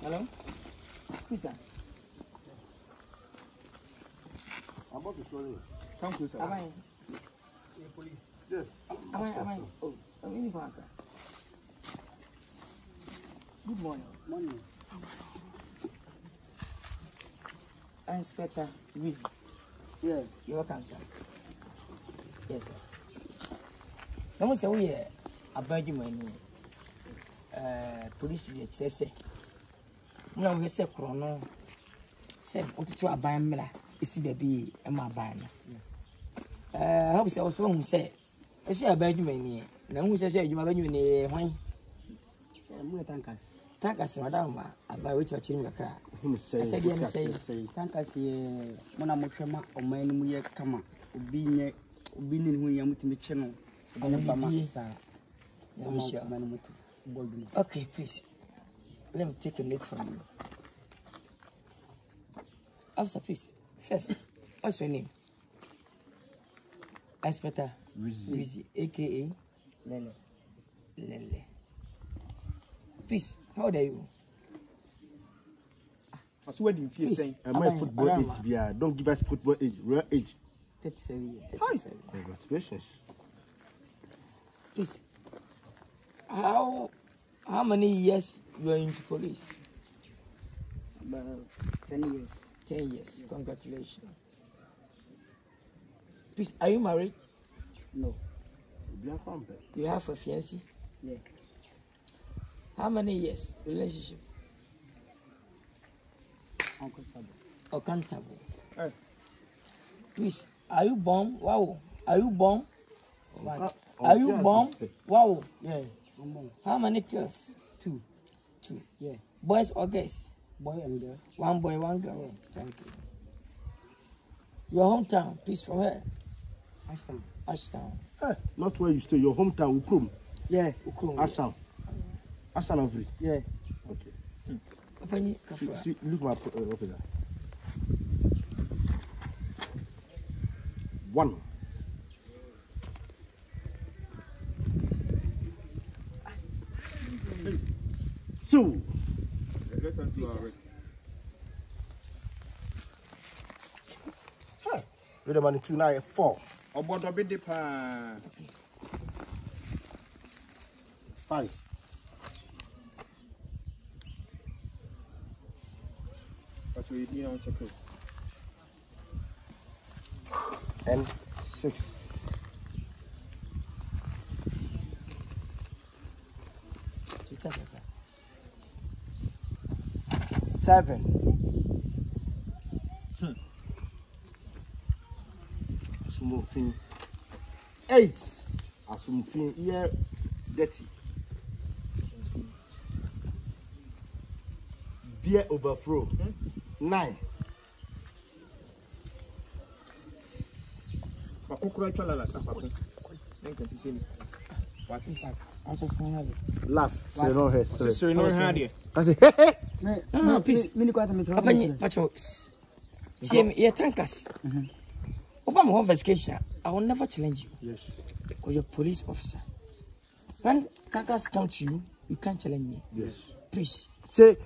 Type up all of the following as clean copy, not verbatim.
Hello? Please, sir. I'm about to show you. Come closer. Am I? Police. Yes. Am I? Oh, I'm in the bank. Good morning. Morning. Inspector Wizzy. Yeah. You're welcome, sir. Yes, sir. No, sir, we are about you, my police. They say, no, we say, Chrono. Say, what to a bamla. It's baby and my ban. I hope so. Who say, if you are bad, you may know who says you are in a wine. Thank us, madam, about which you're chilling the car. I said, thank us, Monamoshama, or man, we are come being who you are with me channel. Okay, please. Let me take a note from you. Officer, please. First, what's your name? Inspector Wizzy, aka Lele. Lele. Please, how old are you? I swear to you, saying, am I football age? Yeah, don't give us football age, real age. 37 years. 37. Congratulations. Please, how many years you are into police? About 10 years. 10 years. Congratulations. Please, are you married? No. You have a fiancé? Yeah. How many years relationship? Uncountable. Please, are you born? Wow. Are you born? Are you born? Wow. Yeah. I'm born. How many girls? 2. 2. Yeah. Boys or girls? Boy and girl. 1 boy, 1 girl. Yeah. Thank you. Your hometown, please, from where? Ashtown. Ashtown. Not where you stay, your hometown, Ukrum. Yeah. Ukrum. Ashtown. Ashtown of Yeah. Okay. See, look my okay there. 1. Two. Let us do our Hey. Wait a minute, 2 now 4. Obodo be depa. 5. But we need to check it. And 6. 7. Asumufin 8. Asumufin here dirty. Beer overflow 9. Bakukura chola la sapato. What is that? I'm so sorry. Laugh. Say no hair. So no hand. No, please. Team, you thank us. Obama investigation. I will never challenge you. Yes. Because you're a police officer. When Kakas come to you, you can't challenge me. Yes. Please. Say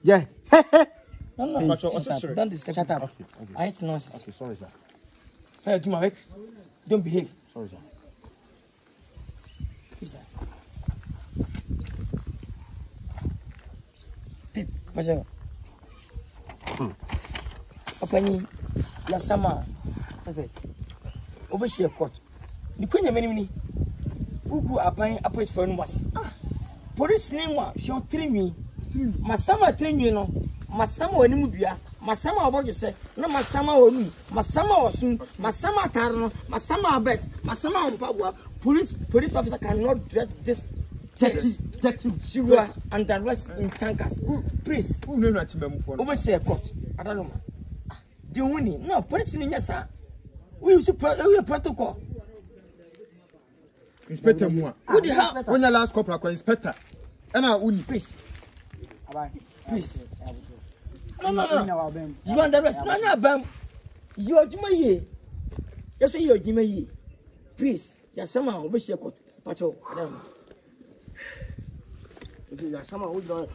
yeah. No. Don't disturb. Shut up. Okay. I hate nonsense. Okay, sorry, sir. Hey, do my work. Don't behave. Sorry, sir. Please, sir. Pip, Majo. Opani, Yasama. Over court. The Queen Mini. Who applying a place for was. Police name was your 3 me. Masama 3 you know. Masama Wenimubia. Masama about you say. No Masama or me. Masama or soon. Masama Tarno. Masama bet. Masama on power. Police officer cannot dread this. You are under arrest in tankers. Please. Who know not to be for? Overseer court. I don't know. The winning. No, police in yes, sir. We use protocol. Inspector Mua. Who the hell? When your last corporal inspector. And I win. Please. Please. No. You under arrest. No, Bam. You are Jimaye. Yes, you are Jimaye. Please. Yes, somehow, overseer court. Patrol. Ya sama o do.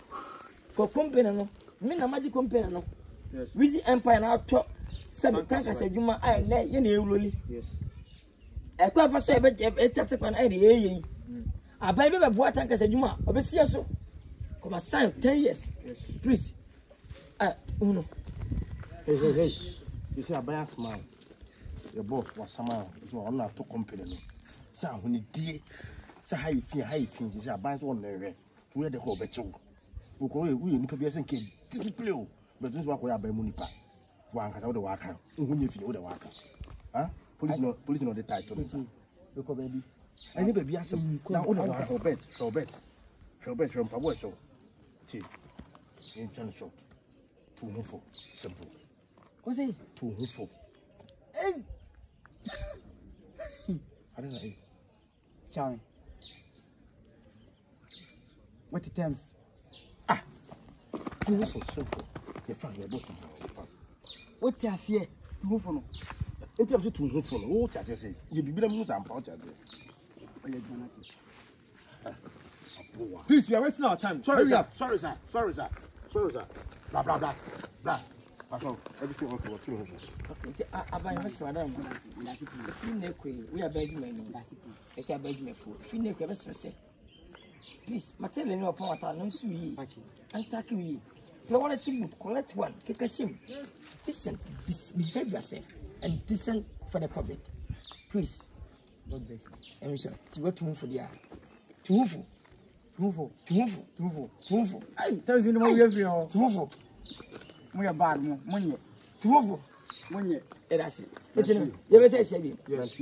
Ko company no. Me na magic company no. Yes. Wizzy Empire na to. Sabe tanka se djuma ai le ye na ewuroli. Yes. E kwa fa so e be tete kwan ai de ye. Abai be bo tanka se djuma, obesia so. Come sign 10 years. Yes. Please. Uno. Hey. You see Abaya smile. Your boss was sama so on na to company no. Say ahuni die. Say how you feel. Say Abaya one there. To where the ho becho. We nipa bi ese nke discipline. But this work we Abaya mu nipa. Wan kasa wo de waka. Nhunye fi wo de waka. Police no the title. You go baby. Any baby as now wo de waka Robert. From Pabo show. See. In turn short. Too hopeful. Simple. What's it? Too hopeful. Hey. I don't know. Charlie. What the terms? Too hopeful. Simple. You found your boss. What the here? To move on. In terms of too hopeful, what I say, you be them and pouch. Please, we are wasting our time. Sorry, Hurry sir. up. Sorry, sir. Blah. That's all. Everything okay. What's too hopeful? Abai mess madam. If you make we are begging me. I say begging me for. If you make a say. Please, Mattel no upon what I know sui. And take me. You want to collect one, take a shame. Decent, behave yourself, and decent for the public. Please. God bless you. I'm sure. To go to move for the eye. To move. Hey, tell you no more every hour. To move. We are bad money. To move. Money. That's it. But you know, you ever say, Yes.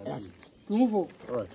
yes. To move. All right.